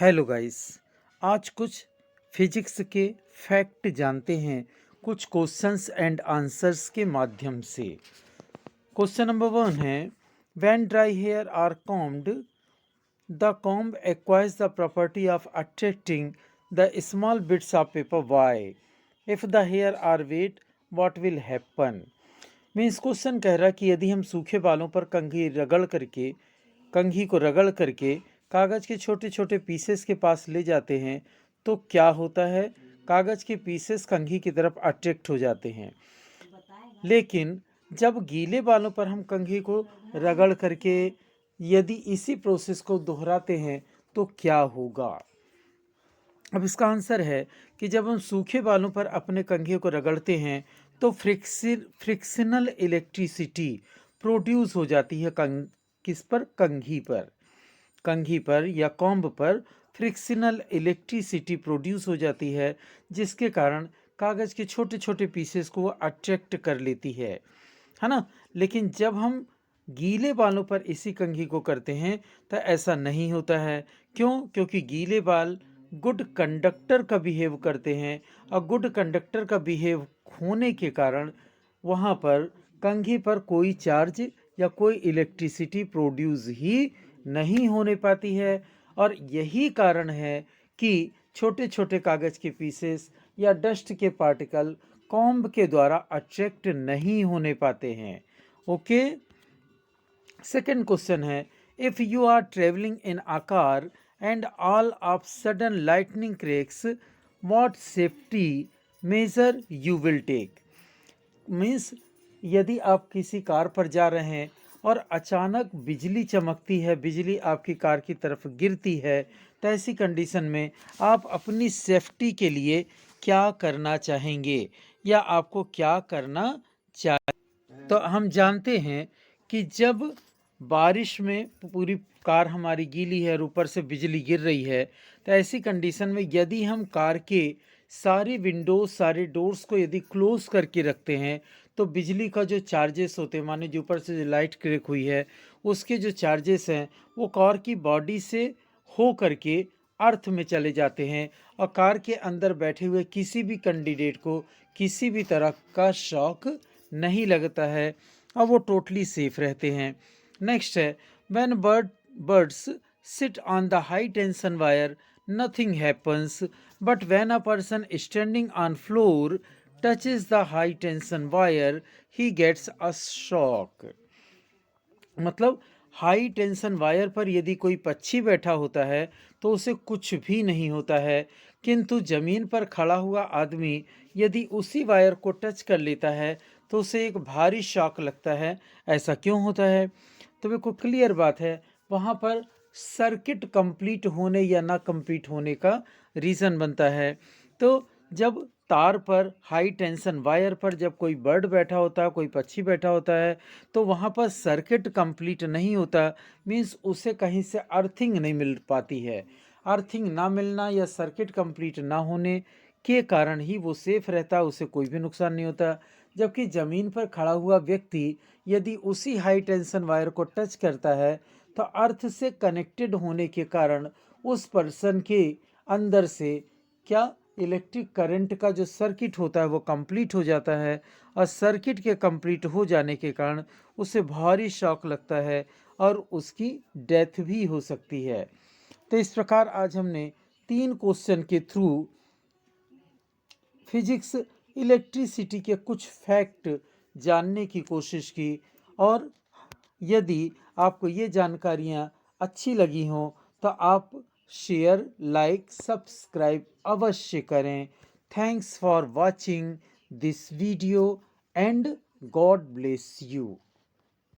Hello guys. आज कुछ physics के फैक्ट जानते हैं कुछ क्वेश्चंस एंड आंसर्स के माध्यम से। क्वेश्चन नंबर 1 है, when dry hair are combed the comb acquires the property of attracting the small bits of paper why if the hair are wet what will happen. Means question कह रहा कि यदि हम सूखे बालों पर कंघी को रगड़ करके कागज़ के छोटे छोटे पीसेस के पास ले जाते हैं तो क्या होता है, कागज़ के पीसेस कंघी की तरफ अट्रैक्ट हो जाते हैं। लेकिन जब गीले बालों पर हम कंघी को रगड़ करके यदि इसी प्रोसेस को दोहराते हैं तो क्या होगा। अब इसका आंसर है कि जब हम सूखे बालों पर अपने कंघे को रगड़ते हैं तो फ्रिक्शनल इलेक्ट्रिसिटी प्रोड्यूस हो जाती है किस पर, कंघी पर या कॉम्ब पर फ्रिक्शनल इलेक्ट्रिसिटी प्रोड्यूस हो जाती है, जिसके कारण कागज़ के छोटे छोटे पीसेस को अट्रैक्ट कर लेती है ना। लेकिन जब हम गीले बालों पर इसी कंघी को करते हैं तो ऐसा नहीं होता है। क्यों? क्योंकि गीले बाल गुड कंडक्टर का बिहेव करते हैं और गुड कंडक्टर का बिहेव होने के कारण वहाँ पर कंघी पर कोई चार्ज या कोई इलेक्ट्रिसिटी प्रोड्यूस ही नहीं होने पाती है। और यही कारण है कि छोटे छोटे कागज़ के पीसेस या डस्ट के पार्टिकल कॉम्ब के द्वारा अट्रैक्ट नहीं होने पाते हैं। ओके, सेकेंड क्वेश्चन है, if you are travelling in a car and all of sudden lightning cracks what safety measure you will take. Means यदि आप किसी कार पर जा रहे हैं और अचानक बिजली चमकती है, बिजली आपकी कार की तरफ गिरती है, तो ऐसी कंडीशन में आप अपनी सेफ्टी के लिए क्या करना चाहेंगे या आपको क्या करना चाहिए। तो हम जानते हैं कि जब बारिश में पूरी कार हमारी गीली है और ऊपर से बिजली गिर रही है, तो ऐसी कंडीशन में यदि हम कार के सारी विंडोज सारे डोर्स को यदि क्लोज करके रखते हैं तो बिजली का जो चार्जेस होते हैं, माने जो ऊपर से जो लाइट क्रैक हुई है उसके जो चार्जेस हैं वो कार की बॉडी से हो करके अर्थ में चले जाते हैं और कार के अंदर बैठे हुए किसी भी कैंडिडेट को किसी भी तरह का शॉक नहीं लगता है और वो टोटली सेफ रहते हैं। नेक्स्ट है, when birds sit on the high tension wire nothing happens, but when a person standing on floor touches the high tension wire he gets a shock। मतलब हाई टेंशन वायर पर यदि कोई पक्षी बैठा होता है तो उसे कुछ भी नहीं होता है, किंतु जमीन पर खड़ा हुआ आदमी यदि उसी वायर को टच कर लेता है तो उसे एक भारी शॉक लगता है। ऐसा क्यों होता है? तो बिल्कुल क्लियर बात है, वहाँ पर सर्किट कंप्लीट होने या ना कंप्लीट होने का रीज़न बनता है। तो जब तार पर हाई टेंशन वायर पर जब कोई बर्ड बैठा होता है, कोई पक्षी बैठा होता है, तो वहाँ पर सर्किट कंप्लीट नहीं होता, मीन्स उसे कहीं से अर्थिंग नहीं मिल पाती है। अर्थिंग ना मिलना या सर्किट कंप्लीट ना होने के कारण ही वो सेफ रहता, उसे कोई भी नुकसान नहीं होता। जबकि ज़मीन पर खड़ा हुआ व्यक्ति यदि उसी हाई टेंशन वायर को टच करता है तो अर्थ से कनेक्टेड होने के कारण उस पर्सन के अंदर से क्या इलेक्ट्रिक करंट का जो सर्किट होता है वो कंप्लीट हो जाता है और सर्किट के कंप्लीट हो जाने के कारण उसे भारी शॉक लगता है और उसकी डेथ भी हो सकती है। तो इस प्रकार आज हमने 3 क्वेश्चन के थ्रू फिजिक्स इलेक्ट्रिसिटी के कुछ फैक्ट जानने की कोशिश की। और यदि आपको ये जानकारियाँ अच्छी लगी हों तो आप शेयर, लाइक, सब्सक्राइब अवश्य करें। Thanks for watching this video and God bless you.